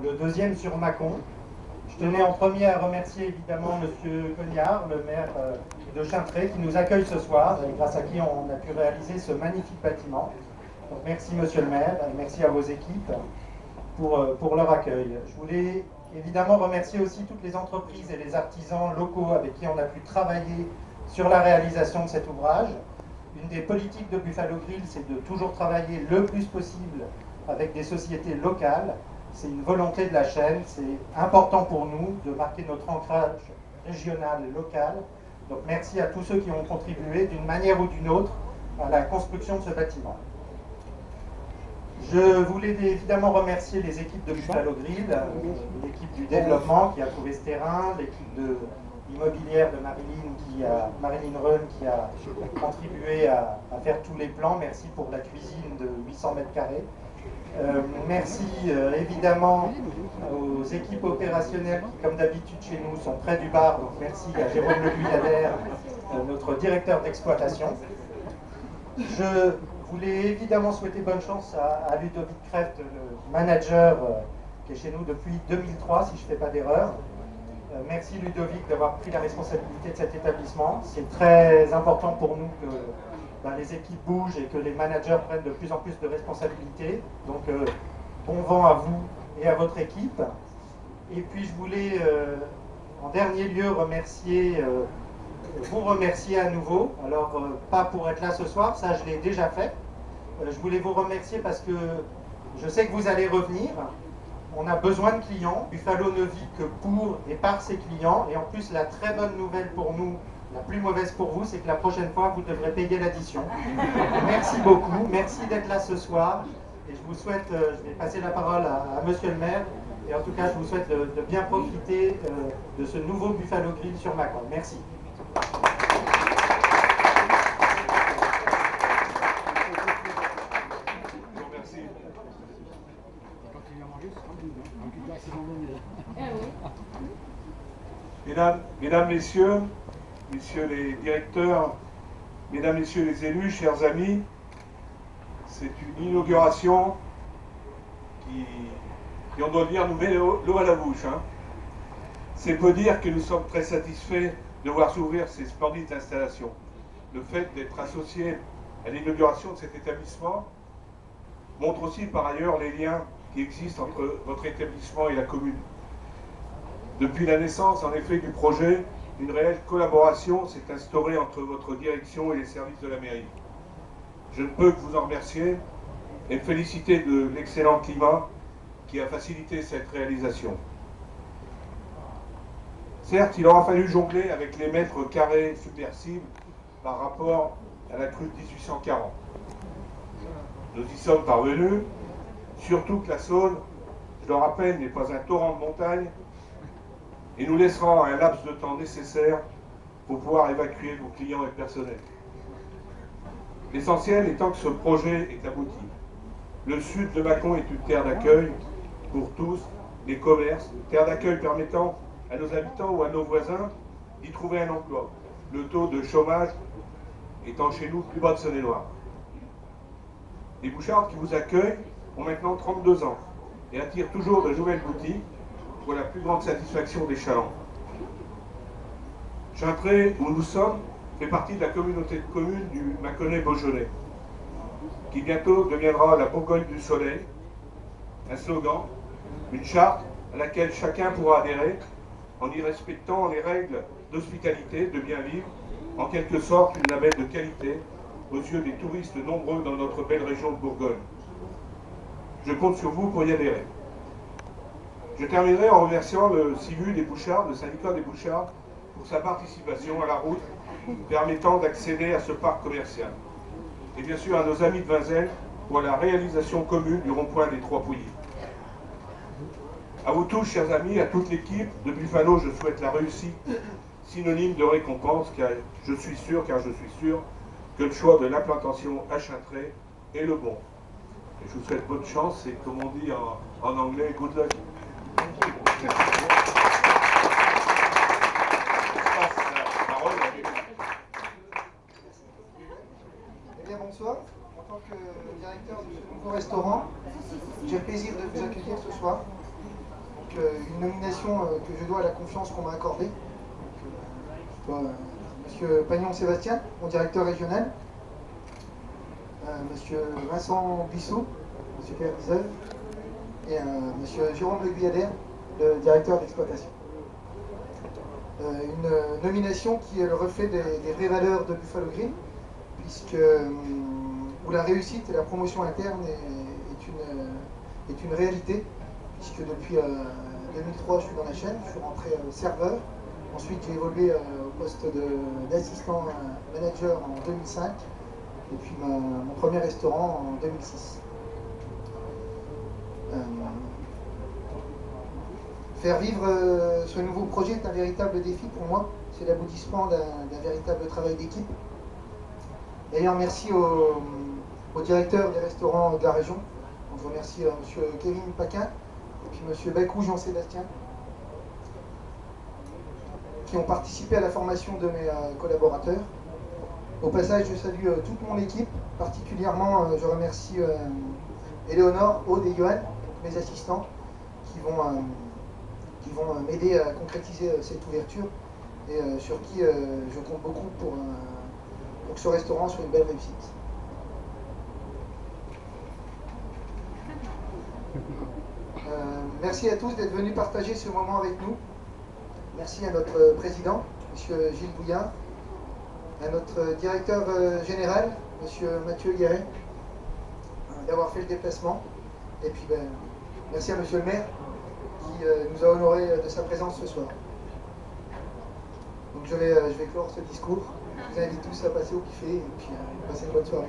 le deuxième sur Mâcon. Je tenais en premier à remercier évidemment M. Cognard, le maire de Chintré, qui nous accueille ce soir et grâce à qui on a pu réaliser ce magnifique bâtiment. Donc merci Monsieur le maire, et merci à vos équipes pour leur accueil. Je voulais évidemment remercier aussi toutes les entreprises et les artisans locaux avec qui on a pu travailler sur la réalisation de cet ouvrage. Une des politiques de Buffalo Grill, c'est de toujours travailler le plus possible avec des sociétés locales. C'est une volonté de la chaîne, c'est important pour nous de marquer notre ancrage régional et local. Donc merci à tous ceux qui ont contribué d'une manière ou d'une autre à la construction de ce bâtiment. Je voulais évidemment remercier les équipes de Buffalo Grill, l'équipe du développement qui a trouvé ce terrain, l'équipe de immobilière de Marilyn Run qui a contribué à faire tous les plans. Merci pour la cuisine de 800 mètres carrés. Merci évidemment aux équipes opérationnelles qui, comme d'habitude chez nous, sont près du bar. Donc merci à Jérôme Le Guyadère, notre directeur d'exploitation. Je voulais évidemment souhaiter bonne chance à Ludovic Kreft, le manager qui est chez nous depuis 2003, si je ne fais pas d'erreur. Merci Ludovic d'avoir pris la responsabilité de cet établissement. C'est très important pour nous que les équipes bougent et que les managers prennent de plus en plus de responsabilités. Donc bon vent à vous et à votre équipe. Et puis je voulais en dernier lieu vous remercier à nouveau. Alors pas pour être là ce soir, ça je l'ai déjà fait. Je voulais vous remercier parce que je sais que vous allez revenir. On a besoin de clients. Buffalo ne vit que pour et par ses clients. Et en plus, la très bonne nouvelle pour nous, la plus mauvaise pour vous, c'est que la prochaine fois, vous devrez payer l'addition. Merci beaucoup. Merci d'être là ce soir. Et je vous souhaite, je vais passer la parole à Monsieur le maire. Et en tout cas, je vous souhaite de bien profiter de ce nouveau Buffalo Grill sur Mâcon. Merci. Mesdames, messieurs les directeurs, mesdames, messieurs les élus, chers amis, c'est une inauguration qui on doit dire, nous met l'eau à la bouche. Hein. C'est peu dire que nous sommes très satisfaits de voir s'ouvrir ces splendides installations. Le fait d'être associé à l'inauguration de cet établissement montre aussi par ailleurs les liens qui existent entre votre établissement et la commune. Depuis la naissance, en effet, du projet, une réelle collaboration s'est instaurée entre votre direction et les services de la mairie. Je ne peux que vous en remercier et féliciter de l'excellent climat qui a facilité cette réalisation. Certes, il aura fallu jongler avec les mètres carrés submersibles par rapport à la crue de 1840. Nous y sommes parvenus, surtout que la Saône, je le rappelle, n'est pas un torrent de montagne, et nous laissera un laps de temps nécessaire pour pouvoir évacuer vos clients et personnels. L'essentiel étant que ce projet est abouti. Le sud de Mâcon est une terre d'accueil pour tous, les commerces, terre d'accueil permettant à nos habitants ou à nos voisins d'y trouver un emploi. Le taux de chômage étant chez nous le plus bas de Saône-et-Loire. Les Bouchardes qui vous accueillent ont maintenant 32 ans et attirent toujours de nouvelles boutiques pour la plus grande satisfaction des chalands. Chintré, où nous sommes, fait partie de la communauté de communes du Mâconnais-Beaujolais, qui bientôt deviendra la Bourgogne du Soleil, un slogan, une charte à laquelle chacun pourra adhérer en y respectant les règles d'hospitalité, de bien vivre, en quelque sorte une label de qualité aux yeux des touristes nombreux dans notre belle région de Bourgogne. Je compte sur vous pour y adhérer. Je terminerai en remerciant le CIVU des Bouchards, le syndicat des Bouchards, pour sa participation à la route permettant d'accéder à ce parc commercial. Et bien sûr à nos amis de Vinzelles pour la réalisation commune du rond-point des Trois Pouilles. À vous tous, chers amis, à toute l'équipe de Buffalo, je souhaite la réussite, synonyme de récompense, car je suis sûr que le choix de l'implantation à Chintré est le bon. Et je vous souhaite bonne chance et, comme on dit en anglais, good luck. Eh bien, bonsoir. En tant que directeur de ce nouveau restaurant, j'ai le plaisir de vous accueillir ce soir. une nomination que je dois à la confiance qu'on m'a accordée. Monsieur Pagnon-Sébastien, mon directeur régional, Monsieur Vincent Bissou, Monsieur Pierre Bizel, et Monsieur Jérôme Le Guyadère, le directeur d'exploitation. Une nomination qui est le reflet des vraies valeurs de Buffalo Green, puisque où la réussite et la promotion interne est une réalité, puisque depuis 2003 je suis dans la chaîne, je suis rentré serveur, ensuite j'ai évolué au poste d'assistant manager en 2005, et puis mon premier restaurant en 2006. Faire vivre ce nouveau projet est un véritable défi pour moi. C'est l'aboutissement d'un véritable travail d'équipe. D'ailleurs, merci au directeur des restaurants de la région. Donc, je remercie M. Kevin Paquin et puis M. Bacou Jean-Sébastien qui ont participé à la formation de mes collaborateurs. Au passage, je salue toute mon équipe. Particulièrement, je remercie Éléonore, Aude et Johan, mes assistants, qui vont m'aider à concrétiser cette ouverture et sur qui je compte beaucoup pour que ce restaurant soit une belle réussite. Merci à tous d'être venus partager ce moment avec nous. Merci à notre président, M. Gilles Bouillard, à notre directeur général, M. Mathieu Guéret, d'avoir fait le déplacement. Et puis, merci à M. le maire qui nous a honorés de sa présence ce soir. Donc je vais clore ce discours. Je vous invite tous à passer au buffet et puis passer une bonne soirée.